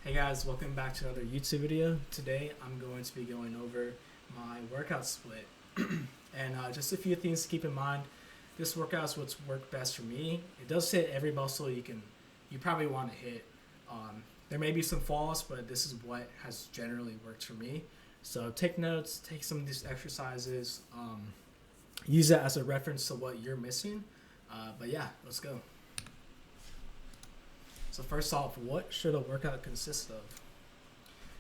Hey guys, welcome back to another YouTube video. Today I'm going to be going over my workout split. And just a few things to keep in mind. This workout is what's worked best for me. It does hit every muscle you probably want to hit. There may be some falls, but this is what has generally worked for me. So take notes, take some of these exercises, use that as a reference to what you're missing. But yeah, let's go. So first off, what should a workout consist of?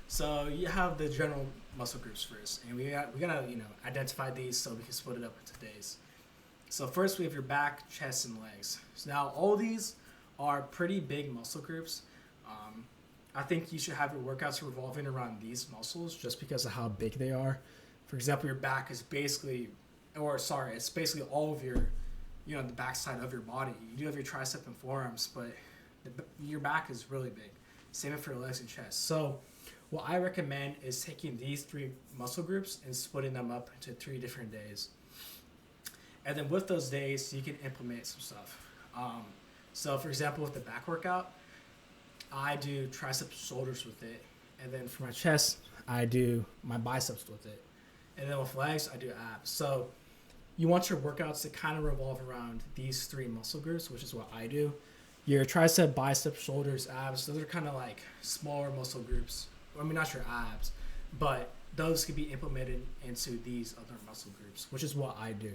So you have the general muscle groups first, and we gotta identify these so we can split it up into days. So first we have your back, chest, and legs. So now all these are pretty big muscle groups. I think you should have your workouts revolving around these muscles just because of how big they are. For example, your back is it's basically all of your, the backside of your body. You do have your tricep and forearms, but your back is really big. Same for your legs and chest. So what I recommend is taking these three muscle groups and splitting them up into 3 different days. And then with those days, you can implement some stuff. So for example, with the back workout, I do triceps, shoulders with it. And then for my chest, I do my biceps with it. And then with legs, I do abs. So you want your workouts to kind of revolve around these 3 muscle groups, which is what I do. Your tricep, bicep, shoulders, abs, those are kind of like smaller muscle groups. I mean, not your abs, but those can be implemented into these other muscle groups, which is what I do.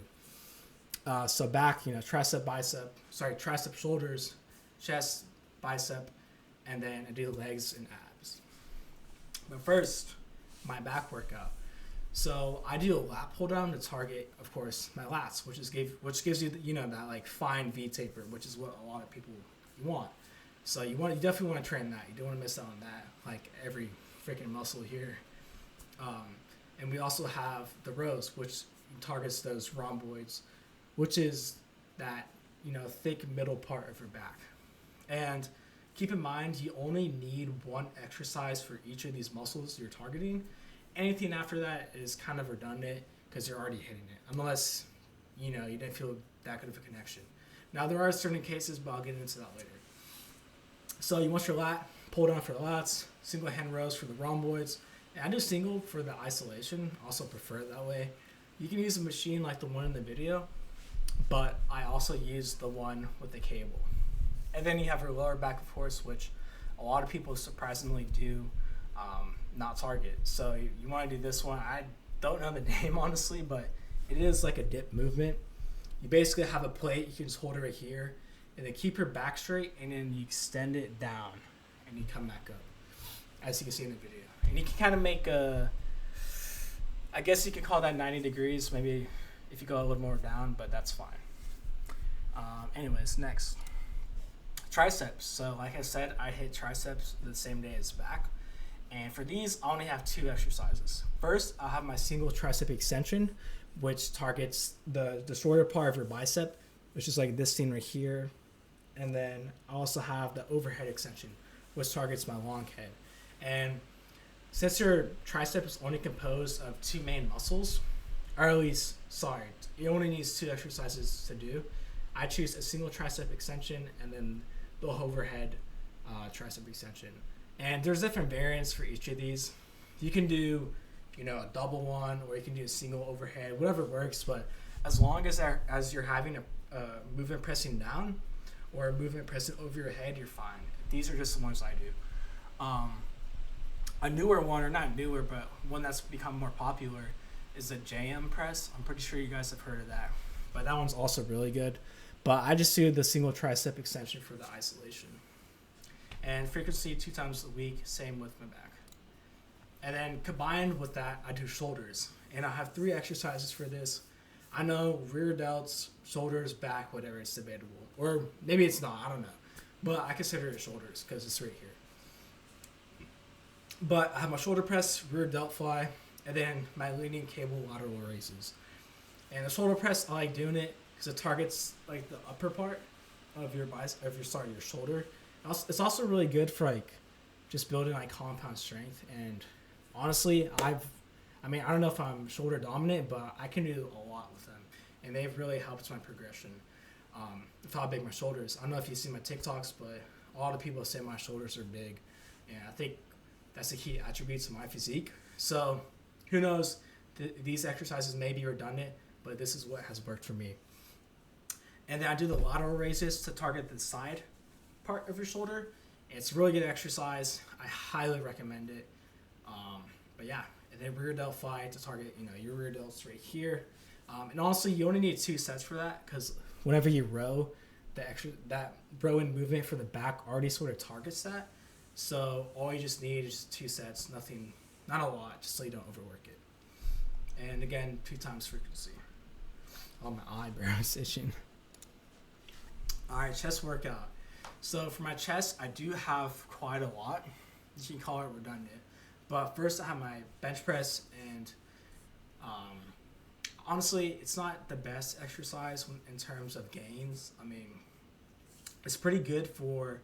So back, tricep, shoulders, chest, bicep, and then I do legs and abs. But first, my back workout. So I do a lat pull down to target, of course, my lats, which gives you that like fine V taper, which is what a lot of people want. So you definitely want to train that. You don't want to miss out on that, like every freaking muscle here. And we also have the rows, which targets those rhomboids, which is that thick middle part of your back. And keep in mind, you only need 1 exercise for each of these muscles you're targeting. Anything after that is kind of redundant because you're already hitting it, unless you didn't feel that good of a connection. Now there are certain cases, but I'll get into that later. So you want your lat, pull down for the lats, single hand rows for the rhomboids. And I do single for the isolation, also prefer it that way. You can use a machine like the one in the video, but I also use the one with the cable. And then you have your lower back, of course, which a lot of people surprisingly do not target. So you want to do this one. I don't know the name, honestly, but it is like a dip movement. You basically have a plate. You can just hold it right here, and then keep your back straight, and then you extend it down, and you come back up, as you can see in the video. And you can kind of make I guess you could call that 90 degrees, maybe if you go a little more down, but that's fine. Anyways, next. Triceps. So like I said, I hit triceps the same day as back. And for these, I only have 2 exercises. First, I'll have my single tricep extension, which targets the shorter part of your bicep, which is like this thing right here. And then I also have the overhead extension, which targets my long head. And since your tricep is only composed of 2 main muscles, or at least, it only needs 2 exercises to do, I choose a single tricep extension and then the overhead tricep extension. And there's different variants for each of these. You can do, a double one, or you can do a single overhead, whatever works. But as long as you're having a movement pressing down or a movement pressing over your head, you're fine. These are just the ones I do. A newer one, or not newer, but one that's become more popular is the JM press. I'm pretty sure you guys have heard of that. But that one's also really good. But I just do the single tricep extension for the isolation. And frequency 2 times a week, same with my back. And then combined with that, I do shoulders. And I have 3 exercises for this. I know rear delts, shoulders, back, whatever, it's debatable. Or maybe it's not, I don't know. But I consider it shoulders because it's right here. But I have my shoulder press, rear delt fly, and then my leaning cable lateral raises. And the shoulder press, I like doing it because it targets like the upper part of your your shoulder. It's also really good for like just building like compound strength. And honestly, I don't know if I'm shoulder dominant, but I can do a lot with them, and they've really helped my progression. With how big my shoulders. I don't know if you see my TikToks, but a lot of people say my shoulders are big, and I think that's a key attribute to my physique. So who knows? These exercises may be redundant, but this is what has worked for me. And then I do the lateral raises to target the side part of your shoulder. It's a really good exercise. I highly recommend it. But yeah, and then rear delt fly to target, your rear delts right here. And also, you only need 2 sets for that because whenever you row, that rowing movement for the back already sort of targets that. So all you just need is 2 sets, not a lot, just so you don't overwork it. And again, 2 times frequency. Oh, my eyebrows itching. All right, chest workout. So for my chest, I do have quite a lot. You can call it redundant. But first, I have my bench press, and honestly, it's not the best exercise in terms of gains. I mean, it's pretty good for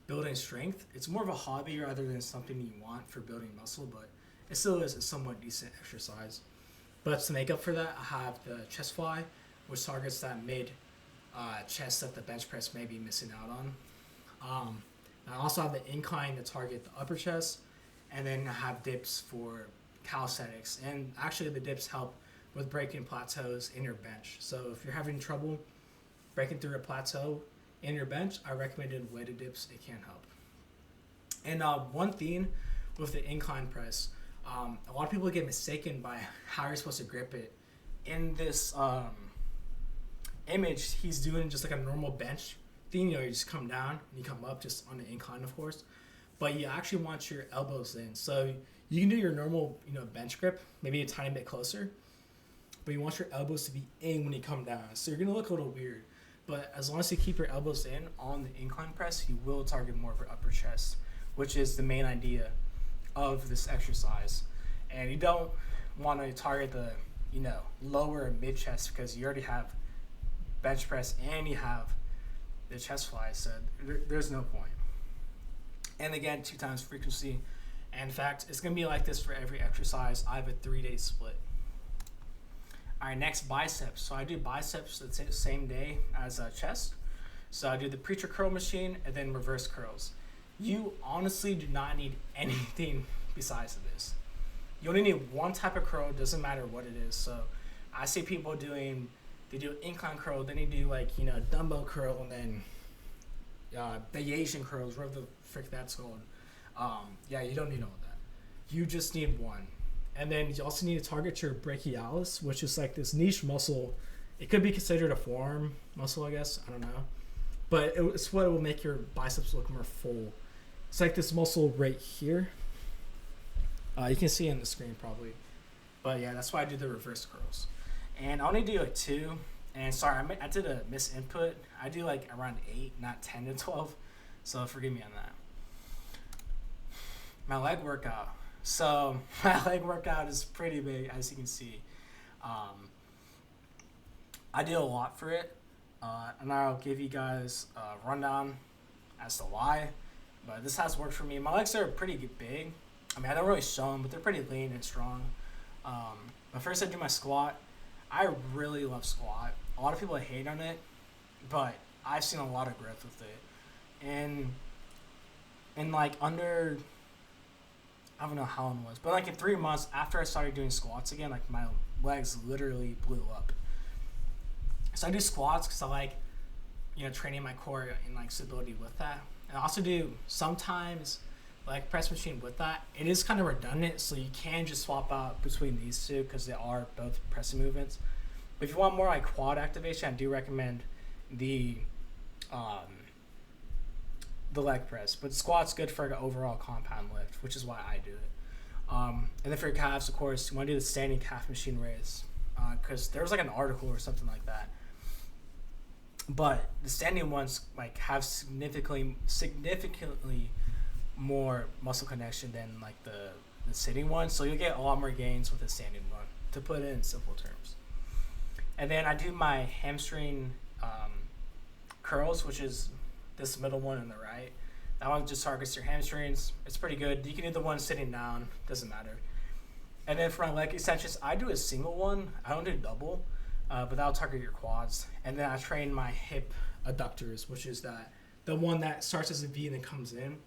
building strength. It's more of a hobby rather than something you want for building muscle, but it still is a somewhat decent exercise. But to make up for that, I have the chest fly, which targets that mid chest that the bench press may be missing out on. I also have the incline to target the upper chest, and then I have dips for calisthenics. And actually, the dips help with breaking plateaus in your bench. So if you're having trouble breaking through a plateau in your bench, I recommended weighted dips. It can help. And one thing with the incline press, a lot of people get mistaken by how you're supposed to grip it. In this image, he's doing just like a normal bench thing. You just come down and you come up just on the incline, of course. But you actually want your elbows in. So you can do your normal, bench grip, maybe a tiny bit closer. But you want your elbows to be in when you come down. So you're going to look a little weird. But as long as you keep your elbows in on the incline press, you will target more of your upper chest, which is the main idea of this exercise. And you don't want to target the, lower and mid chest because you already have bench press and you have the chest fly. So there's no point. And again, 2 times frequency. And in fact, it's going to be like this for every exercise. I have a 3-day split. All right, next, biceps. So I do biceps the same day as chest. So I do the preacher curl machine and then reverse curls. You honestly do not need anything besides this. You only need one type of curl. It doesn't matter what it is. So I see people they do incline curl, then they do dumbbell curl, and then Bayesian curls, whatever the frick that's called. You don't need all that. You just need one. And then you also need to target your brachialis, which is like this niche muscle. It could be considered a forearm muscle, I guess. I don't know. But it's what will make your biceps look more full. It's like this muscle right here. You can see it on the screen probably. But yeah, that's why I do the reverse curls. And I only do 2. And sorry, I did a misinput. I do around 8, not 10 to 12. So forgive me on that. My leg workout. So my leg workout is pretty big, as you can see. I do a lot for it, and I'll give you guys a rundown as to why. But this has worked for me. My legs are pretty big. I mean, I don't really show them, but they're pretty lean and strong. But first I do my squat. I really love squat. A lot of people hate on it, but I've seen a lot of growth with it. And under, I don't know how long it was, but in 3 months after I started doing squats again, my legs literally blew up. So I do squats because I like, training my core and stability with that. And I also do sometimes press machine with that. It is kind of redundant, so you can just swap out between these two because they are both pressing movements. But if you want more quad activation, I do recommend the leg press. But squat's good for an overall compound lift, which is why I do it. And then for your calves, of course, you want to do the standing calf machine raise because there was an article or something like that. But the standing ones have significantly more muscle connection than the sitting one, so you'll get a lot more gains with the standing one, to put it in simple terms. And then I do my hamstring curls, which is this middle one on the right. That one just targets your hamstrings. It's pretty good. You can do the one sitting down, doesn't matter. And then for my leg extensions, I do a single one. I don't do double, but that'll target your quads. And then I train my hip adductors, which is the one that starts as a V and then comes in.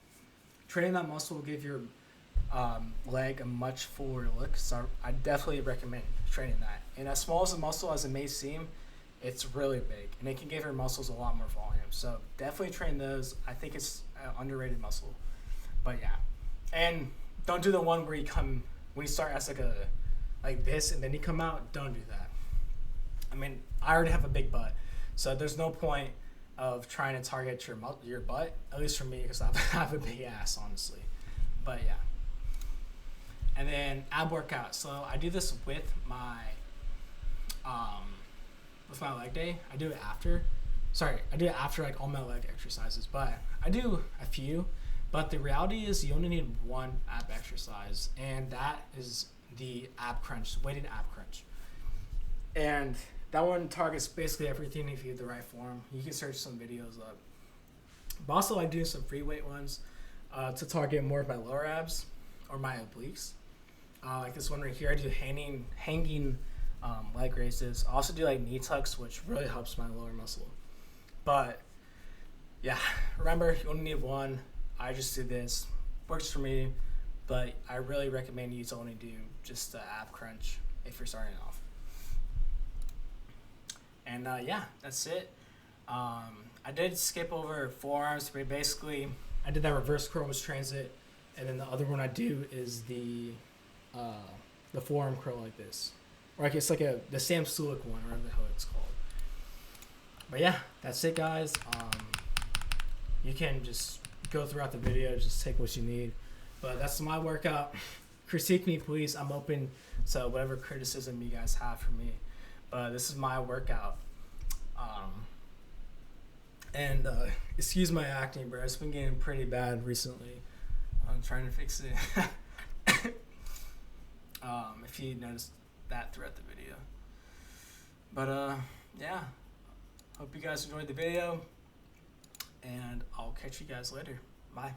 training that muscle will give your leg a much fuller look. So I definitely recommend training that. And as small as the muscle as it may seem, it's really big, and it can give your muscles a lot more volume. So definitely train those. I think it's an underrated muscle. But yeah, and don't do the one where when you start as like this and then you come out. Don't do that. I mean, I already have a big butt, so there's no point of trying to target your butt. At least for me, because I have a big ass, honestly. But yeah. And then ab workout. So I do this with my leg day. I do it after. I do it after like all my leg exercises. But I do a few. But the reality is you only need one ab exercise, and that is the ab crunch, weighted ab crunch. And that one targets basically everything if you have the right form. You can search some videos up. But also I do some free weight ones to target more of my lower abs or my obliques. Like this one right here, I do hanging leg raises. I also do like knee tucks, which really helps my lower muscle. But yeah, remember, you only need one. I just do this. Works for me, but I really recommend you to only do just the ab crunch if you're starting off. And yeah, that's it. I did skip over forearms, but basically I did that reverse curl with transit, and then the other one I do is the forearm curl like this, or like it's like the Sam Sulek one, or whatever the hell it's called. But yeah, that's it, guys. You can just go throughout the video, just take what you need. But that's my workout. Critique me, please. I'm open to whatever criticism you guys have for me. But this is my workout. And excuse my acting, bro. It's been getting pretty bad recently. I'm trying to fix it. If you noticed that throughout the video. But yeah. Hope you guys enjoyed the video. And I'll catch you guys later. Bye.